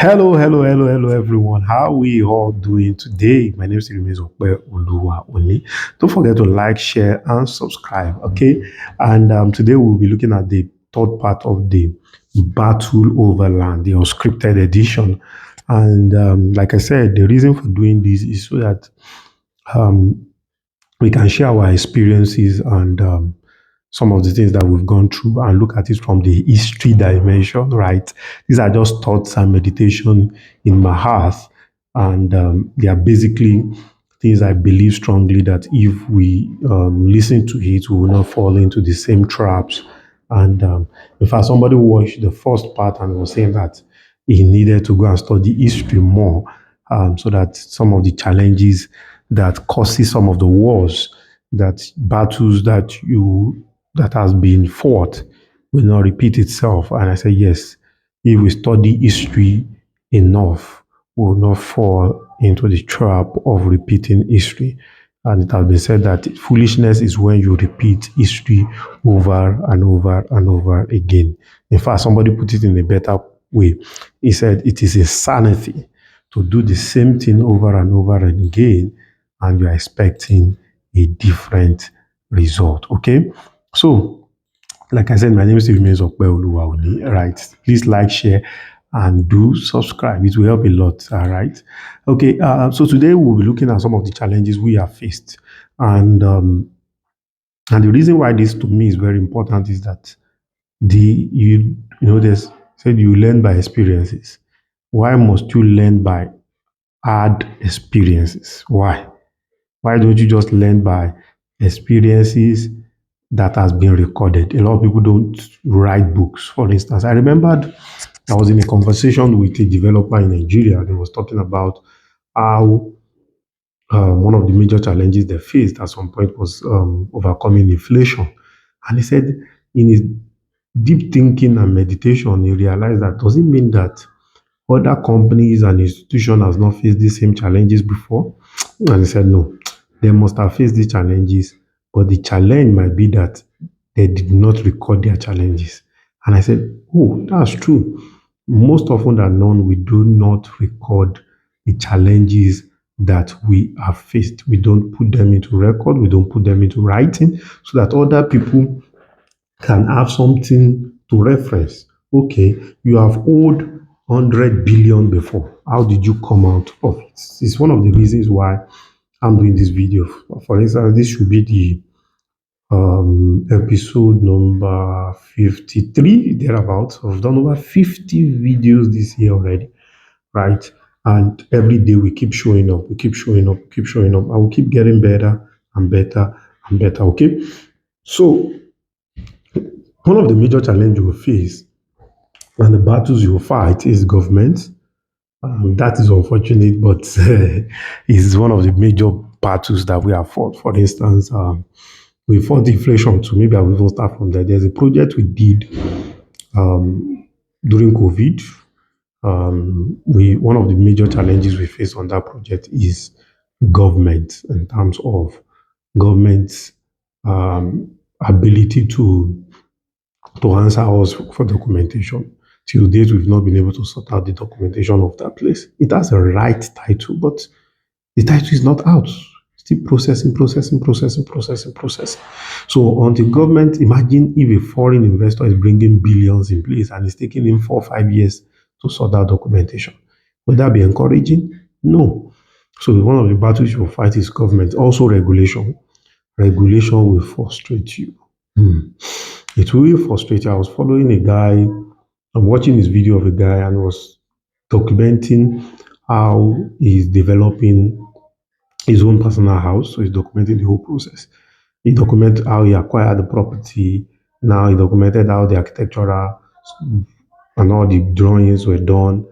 Hello, everyone. How we all doing today? My name is Oluwa Only. Don't forget to like, share, and subscribe. Okay, and today we'll be looking at the third part of the Battle Over Land, the unscripted edition. And like I said, the reason for doing this is so that um, we can share our experiences and some of the things that we've gone through and look at it from the history dimension, right? These are just thoughts and meditation in my heart. And they are basically things I believe strongly that if we listen to it, we will not fall into the same traps. And in fact, somebody watched the first part and was saying that he needed to go and study history more so that some of the challenges that causes some of the wars, that battles that has been fought will not repeat itself. And I said, yes, if we study history enough, we will not fall into the trap of repeating history. And it has been said that foolishness is when you repeat history over and over and over again. In fact, somebody put it in a better way. He said it is a sanity to do the same thing over and over and again, and you're expecting a different result. Okay? So, like I said, my name is remains Okpeoluwaoni, right? Please like, share, and do subscribe. It will help a lot, all right? Okay, so today we'll be looking at some of the challenges we have faced. And the reason why this to me is very important is that there's said you learn by experiences. Why must you learn by hard experiences? Why? Why don't you just learn by experiences that has been recorded? A lot of people don't write books, for instance. I remembered I was in a conversation with a developer in Nigeria and he was talking about how one of the major challenges they faced at some point was overcoming inflation. And he said, in his deep thinking and meditation, he realized that does it mean that other companies and institutions has not faced the same challenges before? And he said, no, they must have faced these challenges, but the challenge might be that they did not record their challenges. And I said, oh, that's true. Most often than not, we do not record the challenges that we have faced. We don't put them into record, we don't put them into writing so that other people can have something to reference. Okay, you have owed 100 billion before. How did you come out of it? It's one of the reasons why I'm doing this video. For instance, this should be the episode number 53, thereabouts. I've done over 50 videos this year already, right? And every day we keep showing up, we keep showing up, we keep showing up, and we keep getting better and better and better, okay? So, one of the major challenges you will face and the battles you will fight is government. That is unfortunate, but it's one of the major battles that we have fought. For instance, we fought inflation too. Maybe I will even start from there. There's a project we did during COVID. One of the major challenges we face on that project is government in terms of government's ability to answer us for documentation. Till date, we've not been able to sort out the documentation of that place. It has a right title, but the title is not out. Still processing. So until government, imagine if a foreign investor is bringing billions in place and it's taking him 4 or 5 years to sort out documentation. Would that be encouraging? No. So one of the battles you will fight is government. Also regulation. Regulation will frustrate you. It will really frustrate you. I was following a guy, I'm watching this video of a guy and was documenting how he's developing his own personal house. So he's documenting the whole process. He documented how he acquired the property. Now he documented how the architectural and all the drawings were done.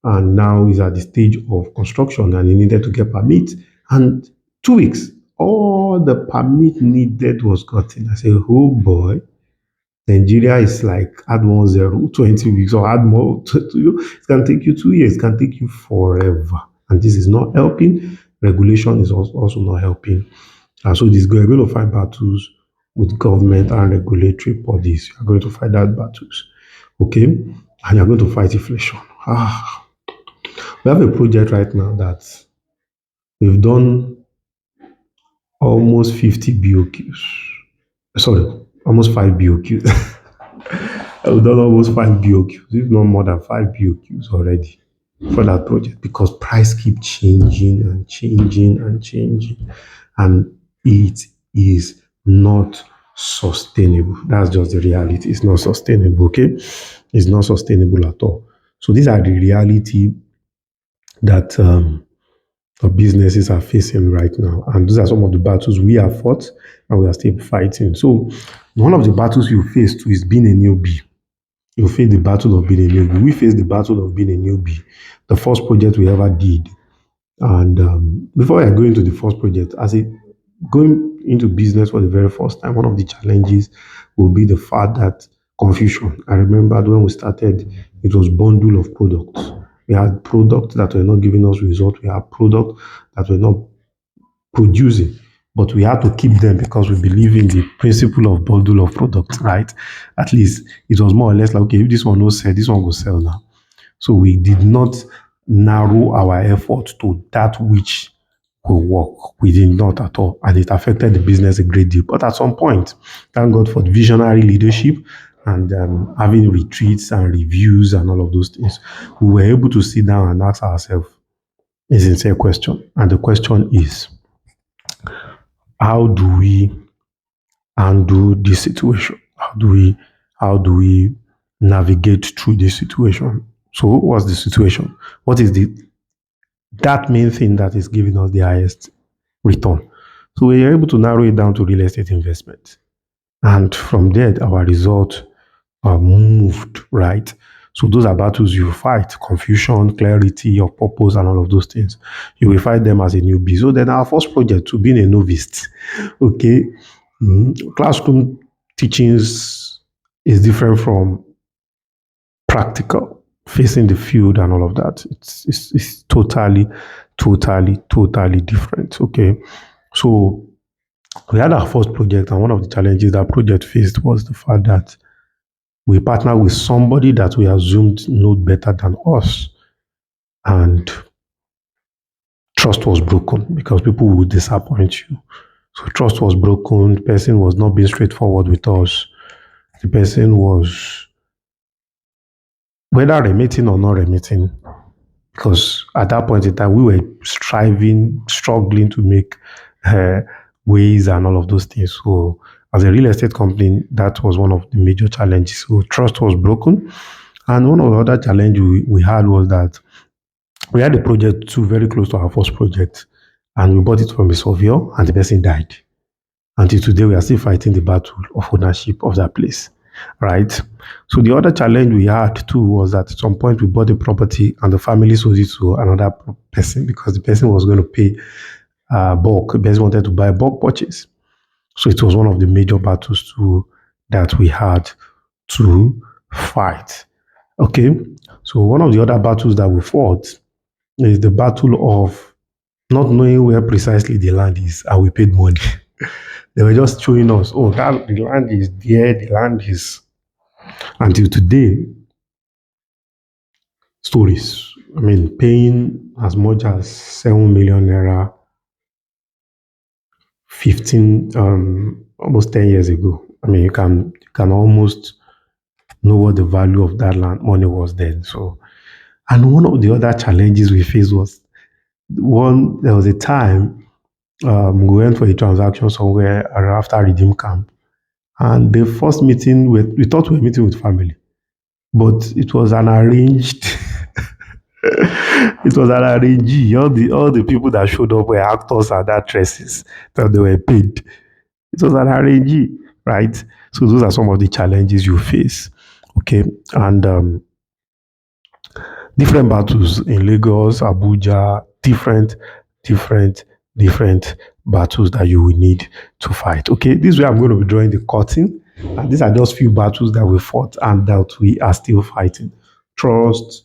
And now he's at the stage of construction and he needed to get permit. And 2 weeks, all the permit needed was gotten. I said, oh boy. Nigeria is like add 1 0, 20 weeks, or add more to you. It can take you 2 years, it can take you forever. And this is not helping. Regulation is also not helping. And so we're going to fight battles with government and regulatory bodies. You're going to fight that battles. Okay? And you're going to fight inflation. We have a project right now that we've done almost 50 BOQs. Sorry, almost 5 BOQs. We've done almost 5 BOQs, if not more than 5 BOQs already for that project because price keep changing and changing and changing. And it is not sustainable. That's just the reality. It's not sustainable, okay? It's not sustainable at all. So these are the reality that our businesses are facing right now. And those are some of the battles we have fought and we are still fighting. So one of the battles you face too is being a newbie. You face the battle of being a newbie. We faced the battle of being a newbie. The first project we ever did. And before I go into the first project, as a going into business for the very first time, one of the challenges will be the fact that confusion. I remember when we started, it was bundle of products. We had products that were not giving us results. We had products that were not producing, but we had to keep them because we believe in the principle of bundle of products, right? At least it was more or less like, okay, if this one no sell, this one will sell now. So we did not narrow our effort to that which will work. We did not at all. And it affected the business a great deal. But at some point, thank God for the visionary leadership and having retreats and reviews and all of those things, we were able to sit down and ask ourselves a sincere question. And the question is, how do we handle this situation? How do we navigate through this situation? So what's the situation? What is the that main thing that is giving us the highest return? So we are able to narrow it down to real estate investment. And from there, our results are moved, right? So those are battles you fight, confusion, clarity, your purpose, and all of those things. You will fight them as a newbie. So then our first project to being a novice, okay, classroom teachings is different from practical, facing the field and all of that. It's totally different. Okay. So we had our first project, and one of the challenges that project faced was the fact that we partnered with somebody that we assumed knew better than us. And trust was broken because people would disappoint you. So trust was broken. The person was not being straightforward with us. The person was whether remitting or not remitting, because at that point in time we were struggling to make uh, ways and all of those things. So as a real estate company, that was one of the major challenges. So trust was broken. And one of the other challenges we had was that we had a project too very close to our first project, and we bought it from a surveyor, and the person died. Until today, we are still fighting the battle of ownership of that place, right? So the other challenge we had too was that at some point we bought the property and the family sold it to another person because the person was going to pay bulk. The person wanted to buy a bulk purchase. So it was one of the major battles too that we had to fight. Okay, so one of the other battles that we fought is the battle of not knowing where precisely the land is, and we paid money. They were just showing us, oh, that the land is there, the land is. Until today, stories. I mean, paying as much as 7 million naira, 15, almost 10 years ago. I mean, you can almost know what the value of that land money was then. So, and one of the other challenges we faced was there was a time we went for a transaction somewhere after Redeem Camp. And the first meeting, we thought we were meeting with family, but it was an arranged. It was an arrangee. All the people that showed up were actors and actresses that they were paid. It was an arrangee, right? So those are some of the challenges you face. Okay, and different battles in Lagos, Abuja, different, different battles that you will need to fight. Okay, this way I'm going to be drawing the curtain, and these are just few battles that we fought and that we are still fighting. Trust,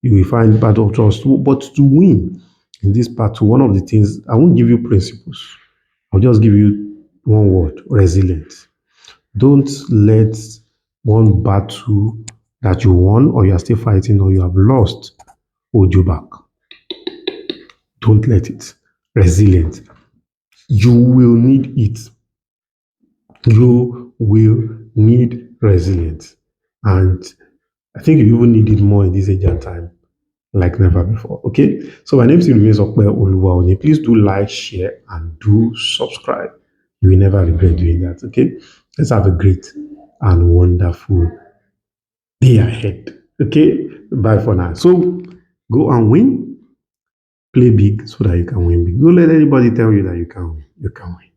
you will find battle of trust, but to win in this battle, one of the things I won't give you principles. I'll just give you one word: resilience. Don't let one battle that you won or you are still fighting or you have lost hold you back. Don't let it. Resilient. You will need it. You will need resilience. And I think you even need it more in this age and time like never before. Okay. So my name is Remains Okpe Oluwaoni. Please do like, share, and do subscribe. You will never regret doing that. Okay. Let's have a great and wonderful day ahead. Okay. Bye for now. So go and win. Play big so that you can win big. Don't let anybody tell you that you can win. You can win.